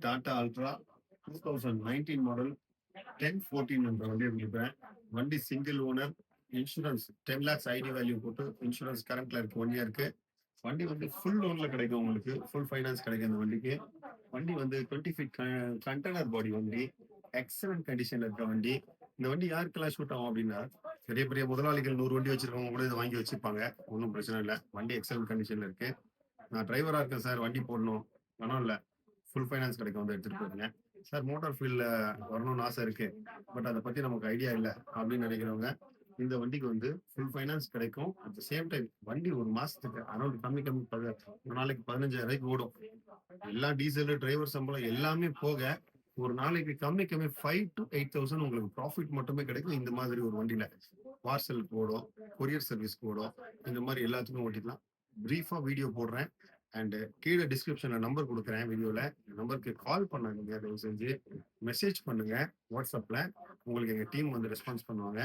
Tata ultra 2019 model 1014 என்ற வண்டியை கொடுப்பேன். வண்டி single owner, insurance 10 lakhs ID value போட்டு இன்சூரன்ஸ் கரண்ட்ல இருக்கு, 1 இயருக்கு. வண்டி வந்து ஃபுல் லோன்ல கிடைக்கும், உங்களுக்கு ஃபுல் ஃபைனான்ஸ் கிடைக்கும் இந்த வண்டிக்கு. வண்டி வந்து 20 ஃபீட் கண்டெய்னர் பாடி வண்டி, எக்ஸலன்ட் கண்டிஷன்ல இருக்க வண்டி. இந்த வண்டி யாருக்கெல்லாம் ஷூட் ஆகும் அப்படின்னா, பெரிய பெரிய முதலாளிகள் 100 வண்டி வச்சிருக்கவங்க கூட இதை வாங்கி வச்சுப்பாங்க, ஒன்றும் பிரச்சனை இல்லை. வண்டி எக்ஸலன்ட் கண்டிஷன்ல இருக்கு. நான் டிரைவரா இருக்கேன் சார், வண்டி போடணும், பணம் இல்லை, ஃபுல் ஃபைனான்ஸ் கிடைக்கும், வந்து எடுத்துட்டு போயிருங்க சார். மோட்டார் ஃபீல்ட்ல வரணும்னு ஆசை இருக்கு, பட் அதை பத்தி நமக்கு ஐடியா இல்லை அப்படின்னு நினைக்கிறவங்க இந்த வண்டிக்கு வந்து ஃபுல் ஃபைனான்ஸ் கிடைக்கும். அட் த சேம் டைம் வண்டி ஒரு மாசத்துக்கு அரௌண்ட் கம்மி ஒரு நாளைக்கு 15,000 ஓடும். எல்லாம் டீசல், டிரைவர் சம்பளம் எல்லாமே போக ஒரு நாளைக்கு கம்மி 5 to 8,000 உங்களுக்கு ப்ராஃபிட் மட்டுமே கிடைக்கும். இந்த மாதிரி ஒரு வண்டியில பார்சலுக்கு ஓடும், கொரியர் சர்வீஸ்க்கு ஓடும், இந்த மாதிரி எல்லாத்துக்கும் ஓட்டிக்கலாம். பிரீஃபா வீடியோ போடுறேன் அண்ட் கீழே டிஸ்கிரிப்ஷன்ல நம்பர் கொடுக்குறேன். வீடியோல நம்பருக்கு கால் பண்ணாதீங்க, தயவு செஞ்சு மெசேஜ் பண்ணுங்க வாட்ஸ்அப்ல. உங்களுக்கு எங்க டீம் வந்து ரெஸ்பான்ஸ் பண்ணுவாங்க.